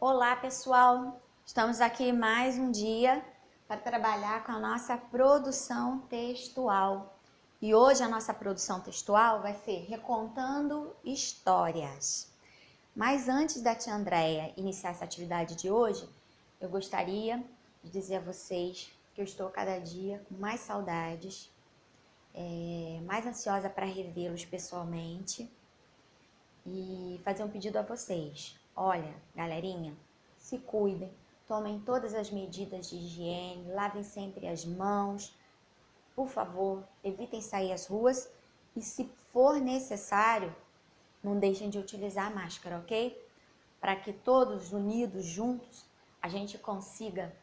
Olá, pessoal! Estamos aqui mais um dia para trabalhar com a nossa produção textual. E hoje a nossa produção textual vai ser recontando histórias. Mas antes da tia Andréia iniciar essa atividade de hoje, eu gostaria de dizer a vocês que eu estou cada dia com mais saudades, mais ansiosa para revê-los pessoalmente e fazer um pedido a vocês. Olha, galerinha, se cuidem, tomem todas as medidas de higiene, lavem sempre as mãos, por favor, evitem sair às ruas e, se for necessário, não deixem de utilizar a máscara, ok? Para que todos unidos, juntos, a gente consiga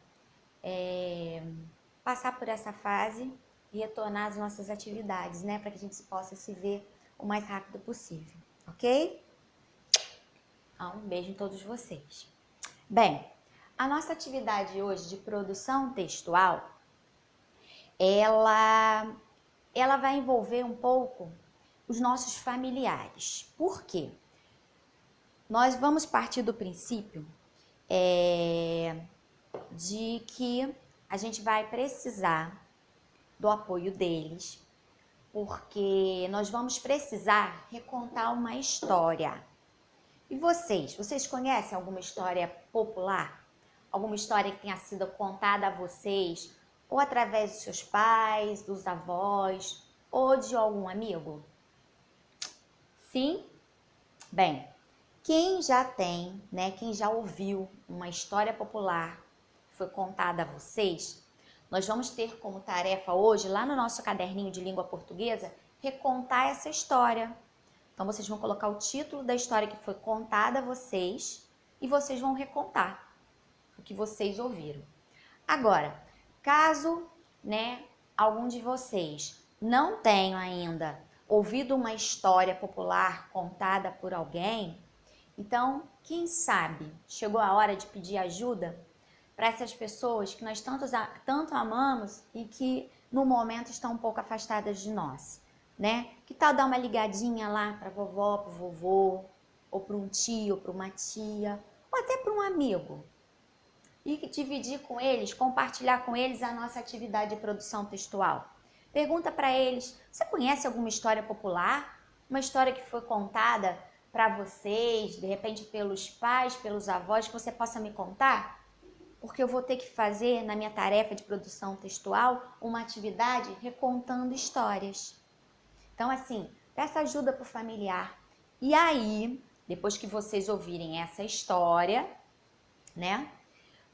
passar por essa fase e retornar às nossas atividades, né? Para que a gente possa se ver o mais rápido possível, ok? Um beijo em todos vocês. Bem, a nossa atividade hoje de produção textual, ela vai envolver um pouco os nossos familiares. Por quê? Nós vamos partir do princípio de que a gente vai precisar do apoio deles, porque nós vamos precisar recontar uma história. E vocês conhecem alguma história popular? Alguma história que tenha sido contada a vocês, ou através dos seus pais, dos avós, ou de algum amigo? Sim? Bem, quem já tem, né, quem já ouviu uma história popular que foi contada a vocês, nós vamos ter como tarefa hoje, lá no nosso caderninho de língua portuguesa, recontar essa história. Então, vocês vão colocar o título da história que foi contada a vocês e vocês vão recontar o que vocês ouviram. Agora, caso, algum de vocês não tenha ainda ouvido uma história popular contada por alguém, então, quem sabe, chegou a hora de pedir ajuda para essas pessoas que nós tanto amamos e que no momento estão um pouco afastadas de nós. Que tal dar uma ligadinha lá para vovó, para o vovô, ou para um tio, ou para uma tia, ou até para um amigo, e dividir com eles, compartilhar com eles a nossa atividade de produção textual. Pergunta para eles: você conhece alguma história popular? Uma história que foi contada para vocês, de repente pelos pais, pelos avós, que você possa me contar? Porque eu vou ter que fazer, na minha tarefa de produção textual, uma atividade recontando histórias. Então, assim, peça ajuda para o familiar. E aí, depois que vocês ouvirem essa história,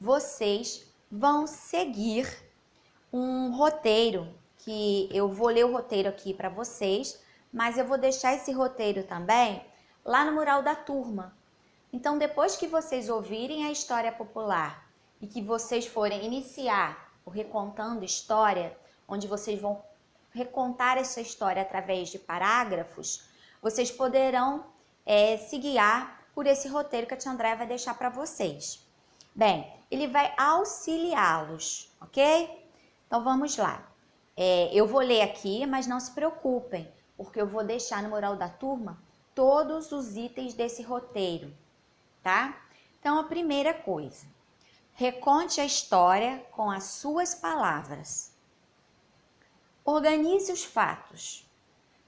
vocês vão seguir um roteiro, que eu vou ler o roteiro aqui para vocês, mas eu vou deixar esse roteiro também lá no mural da turma. Então, depois que vocês ouvirem a história popular e que vocês forem iniciar o Recontando História, onde vocês vão recontar essa história através de parágrafos, vocês poderão se guiar por esse roteiro que a tia Andréia vai deixar para vocês. Bem, ele vai auxiliá-los, ok? Então vamos lá. Eu vou ler aqui, mas não se preocupem, porque eu vou deixar no mural da turma todos os itens desse roteiro, tá? Então a primeira coisa, reconte a história com as suas palavras. Organize os fatos.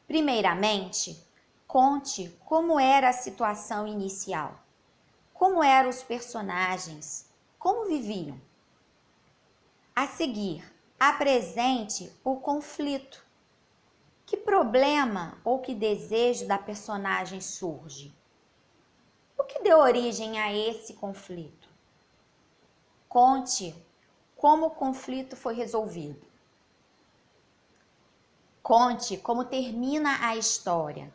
Primeiramente, conte como era a situação inicial. Como eram os personagens? Como viviam? A seguir, apresente o conflito. Que problema ou que desejo da personagem surge? O que deu origem a esse conflito? Conte como o conflito foi resolvido. Conte como termina a história.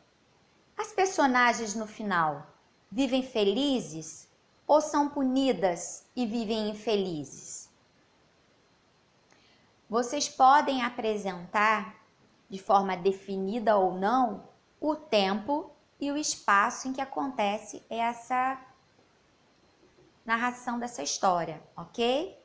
As personagens no final vivem felizes ou são punidas e vivem infelizes? Vocês podem apresentar, de forma definida ou não, o tempo e o espaço em que acontece essa narração dessa história, ok?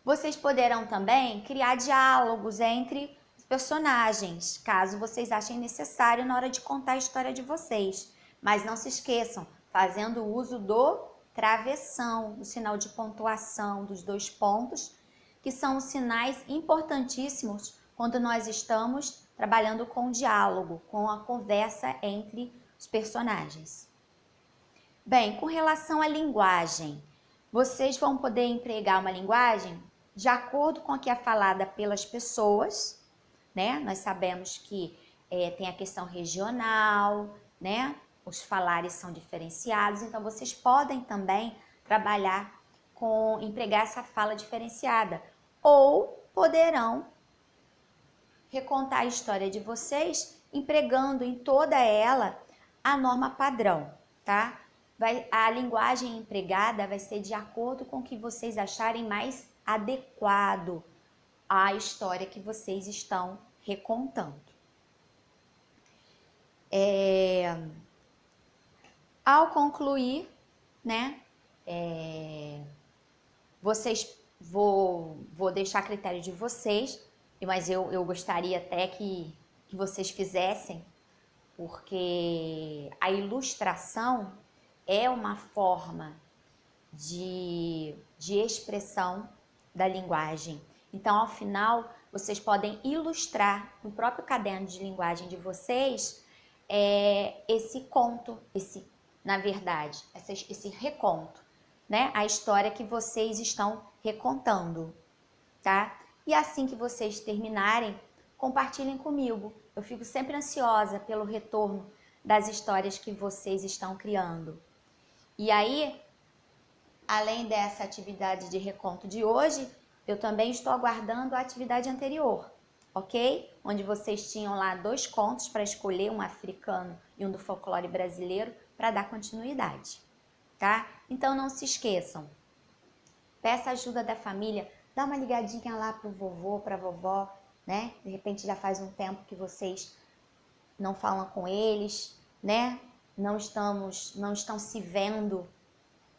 Vocês poderão também criar diálogos entre os personagens, caso vocês achem necessário na hora de contar a história de vocês. Mas não se esqueçam, fazendo uso do travessão, o sinal de pontuação dos 2 pontos, que são sinais importantíssimos quando nós estamos trabalhando com o diálogo, com a conversa entre os personagens. Bem, com relação à linguagem, vocês vão poder empregar uma linguagem de acordo com a que é falada pelas pessoas, né? Nós sabemos que tem a questão regional, né? Os falares são diferenciados, então vocês podem também trabalhar com empregar essa fala diferenciada, ou poderão recontar a história de vocês empregando em toda ela a norma padrão, tá? A linguagem empregada vai ser de acordo com o que vocês acharem mais adequado à história que vocês estão recontando. Ao concluir, né, vou deixar a critério de vocês, mas eu gostaria até que vocês fizessem, porque a ilustração é uma forma de expressão da linguagem. Então, ao final, vocês podem ilustrar no próprio caderno de linguagem de vocês esse conto, na verdade, esse reconto, né? A história que vocês estão recontando, tá? E assim que vocês terminarem, compartilhem comigo. Eu fico sempre ansiosa pelo retorno das histórias que vocês estão criando. E aí, além dessa atividade de reconto de hoje, eu também estou aguardando a atividade anterior, ok? Onde vocês tinham lá 2 contos para escolher, um africano e um do folclore brasileiro, para dar continuidade, tá? Então não se esqueçam, peça ajuda da família, dá uma ligadinha lá pro vovô, pra vovó, né? De repente já faz um tempo que vocês não falam com eles, né? Não estão se vendo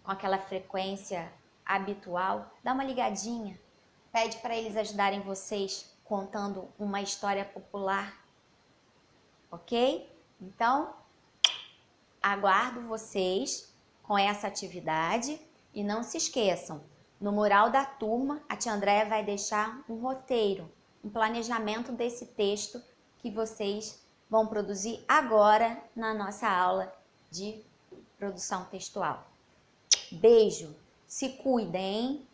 com aquela frequência habitual. Dá uma ligadinha, pede para eles ajudarem vocês contando uma história popular, ok? Então, aguardo vocês com essa atividade e não se esqueçam, no mural da turma, a tia Andréia vai deixar um roteiro, um planejamento desse texto que vocês vão produzir agora na nossa aula de produção textual. Beijo, se cuidem, hein?